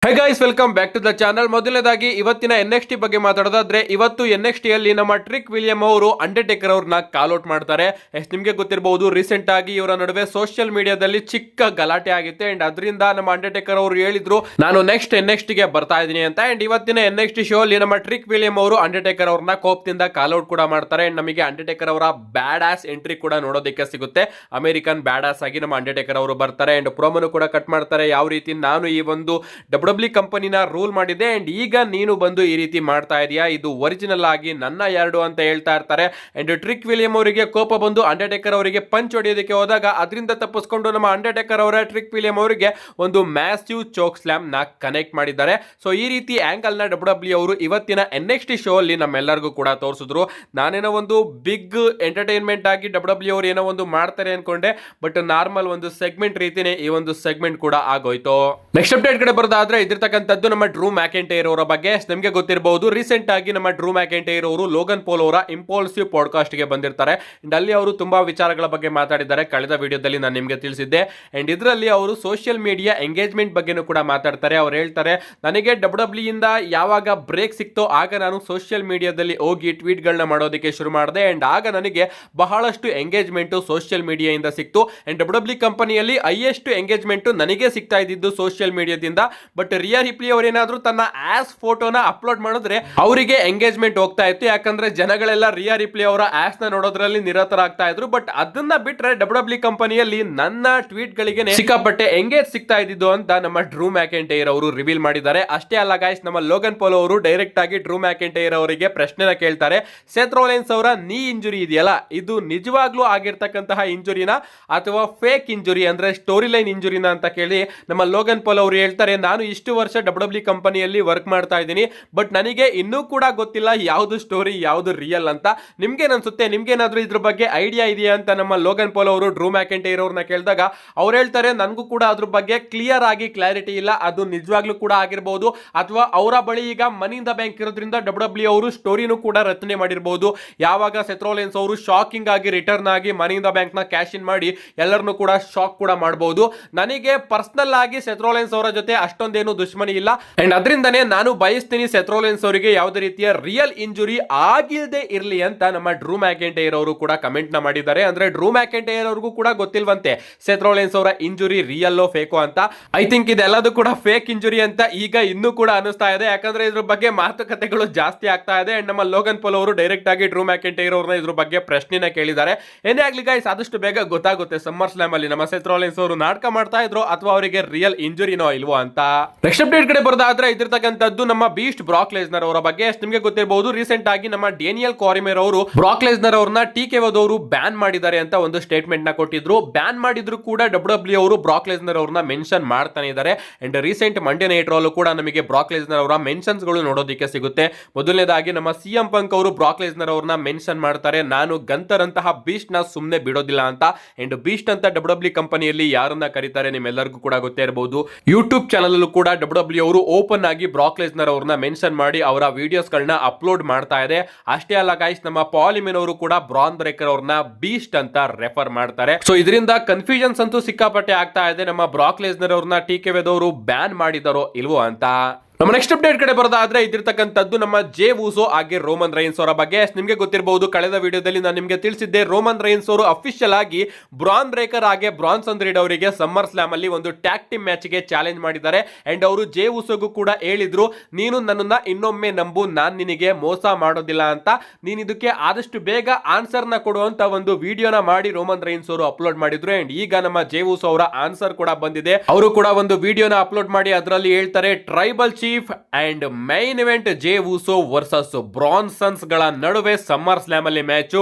High guys, welcome back to the channel. ಮೊದಲನೇದಾಗಿ ಇವತ್ತಿನ NXT ಬಗ್ಗೆ ಮಾತಾಡೋದಾದ್ರೆ, ಇವತ್ತು NXT ಅಲ್ಲಿ ನಮ್ಮ ಟ್ರಿಕ್ ವಿಲಿಯಂ ಅವರು ಅಂಡರ್ಟೇಕರ್ ಅವ್ರನ್ನ ಕಾಲ್ ಔಟ್ ಮಾಡ್ತಾರೆ. ನಿಮ್ಗೆ ಗೊತ್ತಿರಬಹುದು, ರೀಸೆಂಟ್ ಆಗಿ ಇವರ ನಡುವೆ ಸೋಷಿಯಲ್ ಮೀಡಿಯಾದಲ್ಲಿ ಚಿಕ್ಕ ಗಲಾಟೆ ಆಗಿತ್ತು. ಅಂಡ್ ಅದರಿಂದ ನಮ್ಮ ಅಂಡರ್ಟೇಕರ್ ಅವರು ಹೇಳಿದ್ರು, ನಾನು ನೆಕ್ಸ್ಟ್ NXT ಗೆ ಬರ್ತಾ ಇದೀನಿ ಅಂತ. ಅಂಡ್ ಇವತ್ತಿನ NXT ಶೋ ಅಲ್ಲಿ ನಮ್ಮ ಟ್ರಿಕ್ ವಿಲಿಯಂ ಅವರು ಅಂಡರ್ಟೇಕರ್ ಅವ್ರನ್ನ ಕೋಪದಿಂದ ಕಾಲ್ ಔಟ್ ಕೂಡ ಮಾಡ್ತಾರೆ. ಅಂಡ್ ನಮಗೆ ಅಂಡರ್ಟೇಕರ್ ಅವರ ಬ್ಯಾಡ್ ಆಸ್ ಎಂಟ್ರಿ ಕೂಡ ನೋಡೋದಕ್ಕೆ ಸಿಗುತ್ತೆ. ಅಮೆರಿಕನ್ ಬ್ಯಾಡ್ ಆಸ್ ಆಗಿ ನಮ್ಮ ಅಂಡರ್ಟೇಕರ್ ಅವರು ಬರ್ತಾರೆ. ಅಂಡ್ ಪ್ರೋಮೋನು ಕೂಡ ಕಟ್ ಮಾಡ್ತಾರೆ. ಯಾವ ರೀತಿ ನಾನು ಈ ಒಂದು ಡಬ್ಲ್ಯೂ ಕಂಪನಿನ ರೂಲ್ ಮಾಡಿದೆ ಅಂಡ್ ಈಗ ನೀನು ಬಂದು ಈ ರೀತಿ ಮಾಡ್ತಾ ಇದೀಯಾ, ಇದು ಒರಿಜಿನಲ್ ಆಗಿ ನನ್ನ ಎರಡು ಅಂತ ಹೇಳ್ತಾ ಇರ್ತಾರೆ. ಅಂಡ್ ಟ್ರಿಕ್ ವಿಲಿಯಂ ಅವರಿಗೆ ಕೋಪ ಬಂದು ಅಂಡರ್ಟೇಕರ್ ಅವರಿಗೆ ಪಂಚ್ ಹೊಡೆಯೋದಕ್ಕೆ ಹೋದಾಗ ಅದರಿಂದ ತಪ್ಪಿಸ್ಕೊಂಡು ನಮ್ಮ ಅಂಡರ್ಟೇಕರ್ ಅವರ ಟ್ರಿಕ್ ವಿಲಿಯಂ ಅವರಿಗೆ ಒಂದು ಮ್ಯಾಸಿವ್ ಚೋಕ್ ಸ್ಲಾಮ್ ನ ಕನೆಕ್ಟ್ ಮಾಡಿದ್ದಾರೆ. ಸೊ ಈ ರೀತಿ ಆಂಗಲ್ ನ ಡಬ್ಲ್ಯೂ ಅವರು ಇವತ್ತಿನ NXT ಶೋ ಅಲ್ಲಿ ನಮ್ಮೆಲ್ಲರಿಗೂ ಕೂಡ ತೋರಿಸಿದ್ರು. ನಾನೇನೋ ಒಂದು ಬಿಗ್ ಎಂಟರ್ಟೈನ್ಮೆಂಟ್ ಆಗಿ ಡಬ್ಲ್ಯೂ ಅವರು ಏನೋ ಒಂದು ಮಾಡ್ತಾರೆ ಅನ್ಕೊಂಡೆ, ಬಟ್ ನಾರ್ಮಲ್ ಒಂದು ಸೆಗ್ಮೆಂಟ್ ರೀತಿನೇ ಈ ಒಂದು ಸೆಗ್ಮೆಂಟ್ ಕೂಡ ಆಗೋಯ್ತು. ನೆಕ್ಸ್ಟ್ ಅಪ್ಡೇಟ್ ಕಡೆ ಬರೋದಾದ್ರೆ ಇದಿರ್ತಕ್ಕಂಥದ್ದು ನಮ್ಮ ಡ್ರೂ ಮ್ಯಾಕೆಂಟೈರ್ ಅವರ ಬಗ್ಗೆ. ನಿಮಗೆ ಗೊತ್ತಿರಬಹುದು, ರೀಸೆಂಟ್ ಆಗಿ ನಮ್ಮ ಡ್ರೂ ಮ್ಯಾಕೆಂಟೈರ್ ಅವರು ಲೋಗನ್ ಪೋಲ್ ಅವರ ಇಂಪಲ್ಸಿವ್ ಪಾಡ್ಕಾಸ್ಟ್ ಗೆ ಬಂದಿರ್ತಾರೆ. ಅಂಡ್ ಅಲ್ಲಿ ಅವರು ತುಂಬಾ ವಿಚಾರಗಳ ಬಗ್ಗೆ ಮಾತಾಡಿದ್ದಾರೆ. ಕಳೆದ ವಿಡಿಯೋದಲ್ಲಿ ನಾನು ನಿಮಗೆ ತಿಳಿಸಿದ್ದೆ. ಅಂಡ್ ಇದರಲ್ಲಿ ಅವರು ಸೋಷಿಯಲ್ ಮೀಡಿಯಾ ಎಂಗೇಜ್ಮೆಂಟ್ ಬಗ್ಗೆನೂ ಕೂಡ ಮಾತಾಡ್ತಾರೆ. ಅವ್ರು ಹೇಳ್ತಾರೆ, ನನಗೆ ಡಬ್ಲ್ಯೂ ಇಂದ ಯಾವಾಗ ಬ್ರೇಕ್ ಸಿಕ್ತೋ ಆಗ ನಾನು ಸೋಷಿಯಲ್ ಮೀಡಿಯಾದಲ್ಲಿ ಹೋಗಿ ಟ್ವೀಟ್ ಗಳನ್ನ ಮಾಡೋದಕ್ಕೆ ಶುರು ಮಾಡಿದೆ. ಅಂಡ್ ಆಗ ನನಗೆ ಬಹಳಷ್ಟು ಎಂಗೇಜ್ಮೆಂಟ್ ಸೋಷಿಯಲ್ ಮೀಡಿಯಾದಿಂದ ಸಿಕ್ತು. ಅಂಡ್ ಡಬ್ಲ್ಯೂ ಕಂಪನಿಯಲ್ಲಿ ಹೈಯೆಸ್ಟ್ ಎಂಗೇಜ್ಮೆಂಟ್ ನನಗೆ ಸಿಗ್ತಾ ಇದ್ದಿದ್ದು ಸೋಷಿಯಲ್ ಮೀಡಿಯಾದಿಂದ. ಬಟ್ ರಿಯಾ ರಿಪ್ಲಿ ಅವರೇನಾದ್ರೂ ತನ್ನ ಆಸ್ ಫೋಟೋನ ಅಪ್ಲೋಡ್ ಮಾಡಿದ್ರೆ ಅವರಿಗೆ ಎಂಗೇಜ್ಮೆಂಟ್ ಹೋಗ್ತಾ ಇತ್ತು. ಯಾಕಂದ್ರೆ ಜನಗಳೆಲ್ಲ ರಿಯಾ ರಿಪ್ಲಿ ಅವರ ಆಸ್ ನ ನೋಡೋದ್ರಲ್ಲಿ ನಿರತರಾಗ್ತಾ ಇದ್ರು. ಬಟ್ ಅದನ್ನ ಬಿಟ್ರೆ ಡಬ್ಲ್ಯೂ ಕಂಪನಿಯಲ್ಲಿ ನನ್ನ ಟ್ವೀಟ್ ಗಳಿಗೆ ಸಿಕ್ಕಾಪಟ್ಟೆ ಎಂಗೇಜ್ ಸಿಗ್ತಾ ಇದ್ದಿದ್ದು ಅಂತ ನಮ್ಮ ಡ್ರೂ ಮ್ಯಾಕೆಂಟೈರ್ ಅವರು ರಿವೀಲ್ ಮಾಡಿದ್ದಾರೆ. ಅಷ್ಟೇ ಅಲ್ಲ ಗೈಸ್, ನಮ್ಮ ಲೋಗನ್ ಪೋಲ್ ಅವರು ಡೈರೆಕ್ಟ್ ಆಗಿ ಡ್ರೂ ಮ್ಯಾಕೆಂಟೈರ್ ಅವರಿಗೆ ಪ್ರಶ್ನೆನ ಕೇಳ್ತಾರೆ, ಸೆತ್ ರೋಲೆನ್ಸ್ ಅವರ ನೀ ಇಂಜುರಿ ಇದೆಯಲ್ಲ, ಇದು ನಿಜವಾಗ್ಲೂ ಆಗಿರ್ತಕ್ಕಂತಹ ಇಂಜುರಿನ ಅಥವಾ ಫೇಕ್ ಇಂಜುರಿ ಅಂದ್ರೆ ಸ್ಟೋರಿ ಲೈನ್ ಇಂಜುರಿನ ಅಂತ ಕೇಳಿ ನಮ್ಮ ಲೋಗನ್ ಪೋಲ್ ಅವರು ಹೇಳ್ತಾರೆ, ನಾನು ಇಷ್ಟು ವರ್ಷ ಡಬ್ಲ್ಯೂ ಕಂಪನಿಯಲ್ಲಿ ವರ್ಕ್ ಮಾಡ್ತಾ ಇದ್ದೀನಿ, ಬಟ್ ನನಗೆ ಇನ್ನೂ ಕೂಡ ಗೊತ್ತಿಲ್ಲ ಯಾವುದು ಸ್ಟೋರಿ ಯಾವುದು ರಿಯಲ್ ಅಂತ. ನಿಮ್ಗೇನ್ ಅನ್ಸುತ್ತೆ? ನಿಮ್ಗೇನಾದ್ರೂ ಇದ್ರ ಬಗ್ಗೆ ಐಡಿಯಾ ಇದೆಯಾ ಅಂತ ನಮ್ಮ ಲೋಗನ್ ಪೋಲ್ ಅವರು ಡ್ರೂ ಮ್ಯಾಕೆಂಟೈರ್ ಅವ್ರನ್ನ ಕೇಳಿದಾಗ ಅವ್ರು ಹೇಳ್ತಾರೆ, ನನಗೂ ಕೂಡ ಅದ್ರ ಬಗ್ಗೆ ಕ್ಲಿಯರ್ ಆಗಿ ಕ್ಲಾರಿಟಿ ಇಲ್ಲ, ಅದು ನಿಜವಾಗ್ಲೂ ಕೂಡ ಆಗಿರಬಹುದು ಅಥವಾ ಅವರ ಬಳಿ ಈಗ ಮನಿ ಇನ್ ದ ಬ್ಯಾಂಕ್ ಇರೋದ್ರಿಂದ ಡಬ್ಲ್ಯೂ ಅವರು ಸ್ಟೋರಿನೂ ಕೂಡ ರಚನೆ ಮಾಡಿರಬಹುದು. ಯಾವಾಗ ಸೆತ್ ರೋಲೆನ್ಸ್ ಅವರು ಶಾಕಿಂಗ್ ಆಗಿ ರಿಟರ್ನ್ ಆಗಿ ಮನಿ ಇನ್ ದ ಬ್ಯಾಂಕ್ ನ ಕ್ಯಾಶ್ ಇನ್ ಮಾಡಿ ಎಲ್ಲರನ್ನು ಕೂಡ ಶಾಕ್ ಕೂಡ ಮಾಡಬಹುದು. ನನಗೆ ಪರ್ಸನಲ್ ಆಗಿ ಸೆತ್ ರೋಲೆನ್ಸ್ ಅವರ ಜೊತೆ ಅಷ್ಟೊಂದೇನು ದುಶ್ಮನಿ ಇಲ್ಲ. ಅಂಡ್ ಅದರಿಂದನೇ ನಾನು ಬಯಸ್ತೀನಿ ಸೆತ್ ರೋಲೆನ್ಸ್ ಅವರಿಗೆ ಯಾವುದೇ ರೀತಿಯ ರಿಯಲ್ ಇಂಜುರಿ ಆಗಿಲ್ಲದೆ ಇರಲಿ ಅಂತ ನಮ್ಮ ಡ್ರೂ ಮ್ಯಾಕೆಂಟೈರ್ ಅವರು ಕೂಡ ಕಮೆಂಟ್ ನ ಮಾಡಿದ್ದಾರೆ. ಅಂದ್ರೆ ಡ್ರೂ ಮ್ಯಾಕೆಂಟೈರ್ ಅವ್ರಿಗೂ ಕೂಡ ಗೊತ್ತಿಲ್ವಂತೆ ಸೆತ್ ರೋಲೆನ್ಸ್ ಅವರ ಇಂಜುರಿ ರಿಯಲ್ ಫೇಕೋ ಅಂತ. ಐ ಥಿಂಕ್ ಇದೆಲ್ಲದೂ ಕೂಡ ಫೇಕ್ ಇಂಜುರಿ ಅಂತ ಈಗ ಇನ್ನೂ ಕೂಡ ಅನಿಸ್ತಾ ಇದೆ. ಯಾಕಂದ್ರೆ ಇದ್ರ ಬಗ್ಗೆ ಮಾತುಕತೆಗಳು ಜಾಸ್ತಿ ಆಗ್ತಾ ಇದೆ. ಅಂಡ್ ನಮ್ಮ ಲೋಗನ್ ಪೋಲ್ ಅವರು ಡೈರೆಕ್ಟ್ ಆಗಿ ಡ್ರೂ ಮ್ಯಾಕೆಂಟೈರ್ ಅವ್ರನ್ನ ಇದ್ರ ಬಗ್ಗೆ ಪ್ರಶ್ನೆನ ಕೇಳಿದ್ದಾರೆ. ಏನೇ ಆಗ್ಲಿ ಗೈಸ್, ಆದಷ್ಟು ಬೇಗ ಗೊತ್ತಾಗುತ್ತೆ ಸಮ್ಮರ್ ಸ್ಲಾಮ್ ಅಲ್ಲಿ ನಮ್ಮ ಸೆತ್ ರೋಲೆನ್ಸ್ ಅವರು ನಾಟಕ ಮಾಡ್ತಾ ಇದ್ರು ಅಥವಾ ಅವರಿಗೆ ರಿಯಲ್ ಇಂಜುರಿನೋ ಇಲ್ವೋ ಅಂತ. ನೆಕ್ಸ್ಟ್ ಅಪ್ಡೇಟ್ ಕಡೆ ಬರೋದಾದ್ರೆ ಇದಿರ್ತಕ್ಕಂಥದ್ದು ನಮ್ಮ ಬೀಸ್ಟ್ ಬ್ರಾಕ್ ಲೆಸ್ನರ್ ಅವರ ಬಗ್ಗೆ. ನಿಮಗೆ ಗೊತ್ತಿರಬಹುದು, ರೀಸೆಂಟ್ ಆಗಿ ನಮ್ಮ ಡೇನಿಯಲ್ ಕಾರಿಮೇರ್ ಅವರು ಬ್ರಾಕ್ ಲೆಸ್ನರ್ ಅವ್ರನ್ನ TK ಅವರು ಬ್ಯಾನ್ ಮಾಡಿದ್ದಾರೆ ಅಂತ ಒಂದು ಸ್ಟೇಟ್ಮೆಂಟ್ ನ ಕೊಟ್ಟಿದ್ರು. ಬ್ಯಾನ್ ಮಾಡಿದ್ರು ಕೂಡ ಡಬ್ಲ್ಯೂ ಅವರು ಬ್ರಾಕ್ ಲೆಸ್ನರ್ ಅವ್ರನ್ನ ಮೆನ್ಷನ್ ಮಾಡ್ತಾನೆ ಇದ್ದಾರೆ. ಅಂಡ್ ರೀಸೆಂಟ್ ಮಂಡೇ ನೈಟ್ ರಾಲ್ ಕೂಡ ನಮಗೆ ಬ್ರಾಕ್ ಲೆಸ್ನರ್ ಅವರ ಮೆನ್ಷನ್ಸ್ ಗಳು ನೋಡೋದಕ್ಕೆ ಸಿಗುತ್ತೆ. ಮೊದಲನೇದಾಗಿ ನಮ್ಮ CM ಪಂಕ್ ಅವರು ಬ್ರಾಕ್ ಲೆಸ್ನರ್ ಅವ್ರನ್ನ ಮೆನ್ಷನ್ ಮಾಡ್ತಾರೆ, ನಾನು ಗಂತರ್ ಅಂತಹ ಬೀಸ್ಟ್ ನ ಸುಮ್ಮನೆ ಬಿಡೋದಿಲ್ಲ ಅಂತ. ಅಂಡ್ ಬೀಸ್ಟ್ ಅಂತ ಡಬ್ಲ್ಯೂ ಕಂಪನಿಯಲ್ಲಿ ಯಾರನ್ನ ಕರೀತಾರೆ ನಿಮ್ಮೆಲ್ಲರಿಗೂ ಕೂಡ ಗೊತ್ತೇ ಇರಬಹುದು. ಯೂಟ್ಯೂಬ್ ಚಾನಲ್ ಅಲ್ಲೂ ಕೂಡ ಡಬ್ಲ್ಯೂ ಅವರು ಓಪನ್ ಆಗಿ ಬ್ರಾಕ್ ಲೆಸ್ನರ್ ಅವ್ರನ್ನ ಮೆನ್ಷನ್ ಮಾಡಿ ಅವರ ವಿಡಿಯೋಸ್ ಗಳನ್ನ ಅಪ್ಲೋಡ್ ಮಾಡ್ತಾ ಇದೆ. ಅಷ್ಟೇ ಅಲ್ಲ ಗೈಸ್, ನಮ್ಮ ಪಾಲಿಮಿನ್ ಅವರು ಕೂಡ ಬ್ರಾನ್ ಬ್ರೇಕರ್ ಅವ್ರನ್ನ ಬೀಸ್ಟ್ ಅಂತ ರೆಫರ್ ಮಾಡ್ತಾರೆ. ಸೊ ಇದರಿಂದ ಕನ್ಫ್ಯೂಷನ್ಸ್ ಅಂತೂ ಸಿಕ್ಕಾಪಟ್ಟೆ ಆಗ್ತಾ ಇದೆ, ನಮ್ಮ ಬ್ರಾಕ್ ಲೆಸ್ನರ್ ಅವ್ರನ್ನ TK ಅವರು ಬ್ಯಾನ್ ಮಾಡಿದಾರೋ ಇಲ್ವೋ ಅಂತ. ನಮ್ಮ ನೆಕ್ಸ್ಟ್ ಅಪ್ಡೇಟ್ ಕಡೆ ಬರೋದಾದ್ರೆ ಇದಿರ್ತಕ್ಕಂಥದ್ದು ನಮ್ಮ ಜೇ ಊಸೋ ಹಾಗೆ ರೋಮನ್ ರೈನ್ಸ್ ಅವರ ಬಗ್ಗೆ. ನಿಮಗೆ ಗೊತ್ತಿರಬಹುದು, ಕಳೆದ ವಿಡಿಯೋದಲ್ಲಿ ನಾನು ನಿಮಗೆ ತಿಳಿಸಿದ್ದೆ, ರೋಮನ್ ರೈನ್ಸ್ ಅವರು ಅಫಿಷಿಯಲ್ ಆಗಿ ಬ್ರಾನ್ ಬ್ರೇಕರ್ ಹಾಗೆ ಬ್ರಾನ್ಸನ್ ರೀಡ್ ಅವರಿಗೆ ಸಮ್ಮರ್ ಸ್ಲಾಮ್ ಅಲ್ಲಿ ಒಂದು ಟ್ಯಾಗ್ ಟೀಮ್ ಮ್ಯಾಚ್ ಗೆ ಚಾಲೆಂಜ್ ಮಾಡಿದ್ದಾರೆ. ಅಂಡ್ ಅವರು ಜೇ ಊಸೋಗೂ ಕೂಡ ಹೇಳಿದ್ರು, ನೀನು ನನ್ನನ್ನ ಇನ್ನೊಮ್ಮೆ ನಂಬು, ನಾನ್ ನಿನಗೆ ಮೋಸ ಮಾಡೋದಿಲ್ಲ ಅಂತ. ನೀನ್ ಇದಕ್ಕೆ ಆದಷ್ಟು ಬೇಗ ಆನ್ಸರ್ ನ ಕೊಡುವಂತ ಒಂದು ವಿಡಿಯೋನ ಮಾಡಿ ರೋಮನ್ ರೈನ್ಸ್ ಅವರು ಅಪ್ಲೋಡ್ ಮಾಡಿದ್ರು. ಅಂಡ್ ಈಗ ನಮ್ಮ ಜೇ ಊಸೋ ಅವರ ಆನ್ಸರ್ ಕೂಡ ಬಂದಿದೆ. ಅವರು ಕೂಡ ಒಂದು ವಿಡಿಯೋನ ಅಪ್ಲೋಡ್ ಮಾಡಿ ಅದರಲ್ಲಿ ಹೇಳ್ತಾರೆ, tribal chief and main event Jey Uso versus Bronsons ಗಳ ನಡುವೆ ಸಮ್ಮರ್ ಸ್ಲಾಮ್ ಅಲ್ಲಿ ಮ್ಯಾಚ್.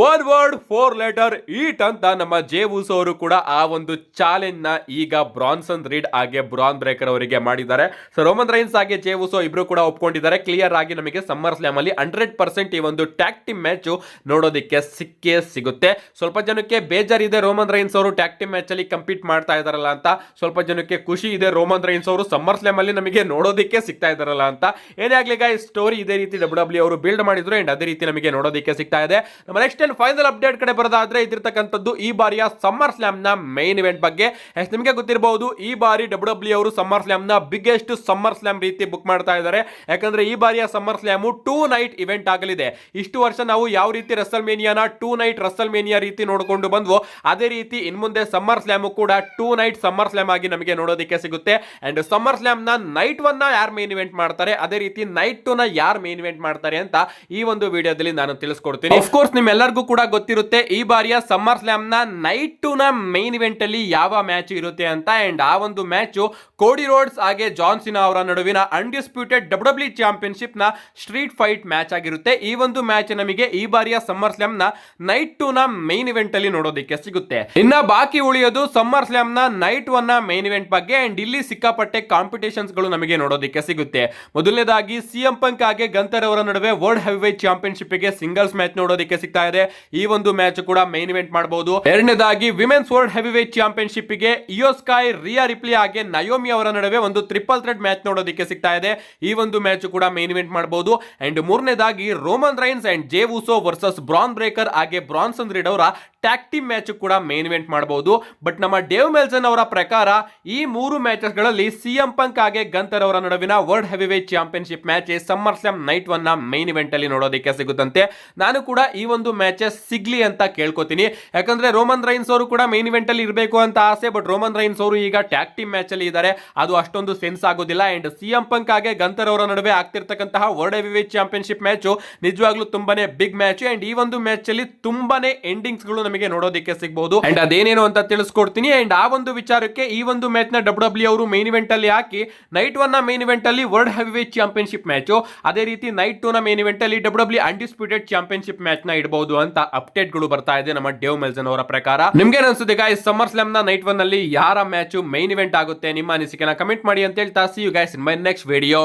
1 ವರ್ಡ್ 4 ಲೆಟರ್ ಈಟ್ ಅಂತ ನಮ್ಮ ಜೇ ಊಸೋ ಅವರು ಕೂಡ ಆ ಒಂದು ಚಾಲೆಂಜ್ ನ ಈಗ ಬ್ರಾನ್ಸನ್ ರೀಡ್ ಹಾಗೆ ಬ್ರಾನ್ ಬ್ರೇಕರ್ ಅವರಿಗೆ ಮಾಡಿದ್ದಾರೆ. ಸೊ ರೋಮನ್ ರೈನ್ಸ್ ಹಾಗೆ ಜೇ ಊಸೋ ಇಬ್ರು ಕೂಡ ಒಪ್ಕೊಂಡಿದ್ದಾರೆ. ಕ್ಲಿಯರ್ ಆಗಿ ನಮಗೆ ಸಮ್ಮರ್ ಸ್ಲಾಮ್ ಅಲ್ಲಿ 100% ಈ ಒಂದು ಟ್ಯಾಗ್ ಟೀಮ್ ಮ್ಯಾಚ್ ನೋಡೋದಕ್ಕೆ ಸಿಕ್ಕೇ ಸಿಗುತ್ತೆ. ಸ್ವಲ್ಪ ಜನಕ್ಕೆ ಬೇಜಾರಿದೆ ರೋಮನ್ ರೈನ್ಸ್ ಅವರು ಟ್ಯಾಗ್ ಟೀಮ್ ಮ್ಯಾಚ್ ಅಲ್ಲಿ ಕಂಪೀಟ್ ಮಾಡ್ತಾ ಇದಾರಲ್ಲ ಅಂತ, ಸ್ವಲ್ಪ ಜನಕ್ಕೆ ಖುಷಿ ಇದೆ ರೋಮನ್ ರೈನ್ಸ್ ಅವರು ಸಮ್ಮರ್ ಸ್ಲಾಮ್ ಅಲ್ಲಿ ನಮಗೆ ನೋಡೋದಕ್ಕೆ ಸಿಗ್ತಾ ಇದಾರಲ್ಲ ಅಂತ. ಏನೇ ಆಗ್ಲಿ ಗೈಸ್, ಸ್ಟೋರಿ ಇದೇ ರೀತಿ ಡಬ್ಲ್ಯೂ ಅವರು ಬಿಲ್ಡ್ ಮಾಡಿದ್ರು ಅಂಡ್ ಅದೇ ರೀತಿ ನಮಗೆ ನೋಡೋದಕ್ಕೆ ಸಿಗ್ತಾ ಇದೆ. ನಮ್ಮ next next and final update ಕಡೆ ಬರೋದಾದ್ರೆ ಇದಿರ್ತಕ್ಕಂಥದ್ದು ಈ ಬಾರಿಯ ಸಮ್ಮರ್ ಸ್ಲಾಮ್ ನ ಮೈನ್ ಇವೆಂಟ್ ಬಗ್ಗೆ. ನಿಮಗೆ ಗೊತ್ತಿರಬಹುದು ಈ ಬಾರಿ ಡಬ್ಲ್ಯೂ ಅವರು ಸಮ್ಮರ್ ಸ್ಲಾಮ್ ನ ಬಿಗ್ಗೆಸ್ಟ್ ಸಮ್ಮರ್ ಸ್ಲಾಮ್ ರೀತಿ ಬುಕ್ ಮಾಡ್ತಾ ಇದ್ದಾರೆ. ಯಾಕಂದ್ರೆ ಈ ಬಾರಿಯ ಸಮ್ಮರ್ ಸ್ಲಾಮ್ 2 ನೈಟ್ ಇವೆಂಟ್ ಆಗಲಿದೆ. ಇಷ್ಟು ವರ್ಷ ನಾವು ಯಾವ ರೀತಿ ರಸಲ್ ಮೇನಿಯಾನ 2 ನೈಟ್ ರಸಲ್ ಮೇನಿಯಾ ರೀತಿ ನೋಡಿಕೊಂಡು ಬಂದ್ವು, ಅದೇ ರೀತಿ ಇನ್ ಮುಂದೆ ಸಮ್ಮರ್ ಸ್ಲಾಮ್ ಕೂಡ 2 ನೈಟ್ ಸಮ್ಮರ್ ಸ್ಲಾಮ್ ಆಗಿ ನಮಗೆ ನೋಡೋದಕ್ಕೆ ಸಿಗುತ್ತೆ. ಅಂಡ್ ಸಮ್ಮರ್ ಸ್ಲಾಮ್ ನ ನೈಟ್ 1 ನ ಯಾರು ಮೇನ್ ಇವೆಂಟ್ ಮಾಡ್ತಾರೆ, ಅದೇ ರೀತಿ ನೈಟ್ 2 ನ ಯಾರು ಮೇನ್ ಇವೆಂಟ್ ಮಾಡ್ತಾರೆ ಅಂತ ಈ ಒಂದು ವಿಡಿಯೋದಲ್ಲಿ ನಾನು ತಿಳಿಸ್ಕೊಡ್ತೀನಿ. ಆಫ್ ಕೋರ್ಸ್ ನಿಮ್ಮೆಲ್ಲರಿಗೂ ಕೂಡ ಗೊತ್ತಿರುತ್ತೆ ಈ ಬಾರಿಯ ಸಮ್ಮರ್ ಸ್ಲಾಮ್ ನ ನೈಟ್ 2 ನ ಮೇನ್ ಇವೆಂಟ್ ಅಲ್ಲಿ ಯಾವ ಮ್ಯಾಚ್ ಇರುತ್ತೆ ಅಂತ. ಅಂಡ್ ಆ ಒಂದು ಮ್ಯಾಚ್ ಕೋಡಿ ರೋಡ್ಸ್ ಹಾಗೆ ಜಾನ್ ಸಿನಾ ಅವರ ನಡುವಿನ ಅನ್ಡಿಸ್ಪ್ಯೂಟೆಡ್ ಡಬ್ಲ್ಯೂ ಚಾಂಪಿಯನ್ಶಿಪ್ ನ ಸ್ಟ್ರೀಟ್ ಫೈಟ್ ಮ್ಯಾಚ್ ಆಗಿರುತ್ತೆ. ಈ ಒಂದು ಮ್ಯಾಚ್ ನಮಗೆ ಈ ಬಾರಿಯ ಸಮ್ಮರ್ ಸ್ಲಾಮ್ ನ ನೈಟ್ 2 ನ ಮೇನ್ ಇವೆಂಟ್ ಅಲ್ಲಿ ನೋಡೋದಕ್ಕೆ ಸಿಗುತ್ತೆ. ಇನ್ನ ಬಾಕಿ ಉಳಿಯೋದು ಸಮ್ಮರ್ ಸ್ಲಾಮ್ ನ ನೈಟ್ 1 ನ ಮೇನ್ ಇವೆಂಟ್ ಬಗ್ಗೆ. ಅಂಡ್ ಇಲ್ಲಿ ಸಿಕ್ಕಾಪಟ್ಟೆ ಕಾಂಪಿಟೇಷನ್ಸ್ ಗಳು ನಮಗೆ ನೋಡೋದಕ್ಕೆ ಸಿಗುತ್ತೆ. ಮೊದಲನೇದಾಗಿ ಸಿಎಂ ಪಂಕ್ ಹಾಗೆ ಗಂತರ್ ಅವರ ನಡುವೆ ವರ್ಲ್ಡ್ ಹೆವಿವೇಟ್ ಚಾಂಪಿಯನ್ಶಿಪ್ ಗೆ ಸಿಂಗಲ್ಸ್ ಮ್ಯಾಚ್ ನೋಡೋದಕ್ಕೆ ಸಿಗ್ತಾ ಇದೆ. ಈ ಒಂದು ಮ್ಯಾಚ್ ಕೂಡ ಮೇನ್ ಇವೆಂಟ್ ಮಾಡಬಹುದು. ಎರಡನೇದಾಗಿ ವಿಮೆನ್ಸ್ ವರ್ಲ್ಡ್ ಹೆವಿವೇಟ್ ಚಾಂಪಿಯನ್ಶಿಪ್ ಗೆ ಇಯೋ ಸ್ಕೈ, ರಿಯಾ ರಿಪ್ಲಿ ಹಾಗೆ ನಯೋಮಿ ಅವರ ನಡುವೆ ಒಂದು ಟ್ರಿಪಲ್ ಥ್ರೆಡ್ ಮ್ಯಾಚ್ ನೋಡೋದಕ್ಕೆ ಸಿಗ್ತಾ ಇದೆ. ಈ ಒಂದು ಮ್ಯಾಚ್ ಕೂಡ ಮೇನ್ ಇವೆಂಟ್ ಮಾಡಬಹುದು. ಅಂಡ್ ಮೂರನೇದಾಗಿ Roman Reigns and Jey Uso versus Bron Breakker ಹಾಗೆ ಬ್ರಾನ್ಸನ್ ರೀಡ್ ಅವರ ಟ್ಯಾಗ್ ಟೀಮ್ ಮ್ಯಾಚ್ ಕೂಡ ಮೇನ್ ಇವೆಂಟ್ ಮಾಡಬಹುದು. ಬಟ್ ನಮ್ಮ ಡೇವ್ ಮೆಲ್ಸನ್ ಅವರ ಪ್ರಕಾರ ಈ 3 ಮ್ಯಾಚಸ್ ಗಳಲ್ಲಿ ಸಿಎಂ ಪಂಕ್ ಹಾಗೆ ಗಂತರ್ ಅವರ ನಡುವಿನ world heavyweight championship match summer slam night 1 ನ ಮೇನ್ ಇವೆಂಟ್ ಅಲ್ಲಿ ನೋಡೋದಕ್ಕೆ ಸಿಗುತ್ತಂತೆ. ನಾನು ಕೂಡ ಈ ಒಂದು ಮ್ಯಾಚಸ್ ಸಿಗ್ಲಿ ಅಂತ ಕೇಳ್ಕೊತೀನಿ. ಯಾಕಂದ್ರೆ ರೋಮನ್ ರೈನ್ಸ್ ಅವರು ಕೂಡ ಮೇನ್ ಇವೆಂಟ್ ಅಲ್ಲಿ ಇರಬೇಕು ಅಂತ ಆಸೆ, ಬಟ್ ರೋಮನ್ ರೈನ್ಸ್ ಅವರು ಈಗ ಟ್ಯಾಗ್ ಟೀಮ್ ಮ್ಯಾಚ್ ಅಲ್ಲಿ ಇದ್ದಾರೆ, ಅದು ಅಷ್ಟೊಂದು ಸೆನ್ಸ್ ಆಗೋದಿಲ್ಲ. ಅಂಡ್ ಸಿಎಂ ಪಂಕ್ ಹಾಗೆ ಗಂತರ್ ಅವರ ನಡುವೆ ಆಗ್ತಿರ್ತಕ್ಕಂತಹ ವರ್ಲ್ಡ್ ಹೆವಿವೇಟ್ ಚಾಂಪಿಯನ್ಶಿಪ್ ಮ್ಯಾಚ್ ನಿಜವಾಗ್ಲೂ ತುಂಬಾನೇ ಬಿಗ್ ಮ್ಯಾಚ್. ಅಂಡ್ ಈ ಒಂದು ಮ್ಯಾಚ್ ಅಲ್ಲಿ ತುಂಬಾನೇ ಎಂಡಿಂಗ್ಸ್ ಗಳು ನಮಗೆ ನೋಡೋದಕ್ಕೆ ಸಿಗಬಹುದು. ಅಂಡ್ ಅದೇನೇನು ಅಂತ ತಿಳಿಸ್ಕೊಡ್ತೀನಿ. ಅಂಡ್ ಆ ಒಂದು ವಿಚಾರಕ್ಕೆ ಈ ಒಂದು ಮ್ಯಾಚ್ ನ ಡಬ್ಲ್ಯೂ ಅವರು ಮೇನ್ ಇವೆಂಟ್ ಅಲ್ಲಿ ಹಾಕಿ ನೈಟ್ 1 ನ ಮೇನ್ ಇವೆಂಟ್ ಅಲ್ಲಿ ವರ್ಲ್ಡ್ ಹೆವಿವೇಟ್ ಚಾಂಪಿಯನ್ಶಿಪ್ ಮ್ಯಾಚ್, ಅದೇ ರೀತಿ ನೈಟ್ 2 ನ ಮೇನ್ ಇವೆಂಟ್ ಅಲ್ಲಿ ಡಬ್ಲ್ಯೂ ಅನ್ಡಿಸ್ಪ್ಯೂಟೆಡ್ ಚಾಂಪಿಯನ್ಶಿಪ್ ಮ್ಯಾಚ್ ನ ಇಡಬಹುದು ಅಂತ ಅಪ್ಡೇಟ್ ಗಳು ಬರ್ತಾ ಇದೆ ನಮ್ಮ ಡೇವ್ ಮೆಲ್ಸನ್ ಅವರ ಪ್ರಕಾರ. ನಿಮ್ಗೆ ಅನ್ಸುತ್ತೆ ಗಾಯ್ಸ್ ಸಮ್ಮರ್ ಸ್ಲಾಮ್ ನ ನೈಟ್ 1 ನಲ್ಲಿ ಯಾರ ಮ್ಯಾಚ್ ಮೇನ್ ಇವೆಂಟ್ ಆಗುತ್ತೆ? ನಿಮ್ಮ ಅನಿಸಿಕೆನ ಕಮೆಂಟ್ ಮಾಡಿ ಅಂತ ಹೇಳ್ತಾ see you guys in my next video.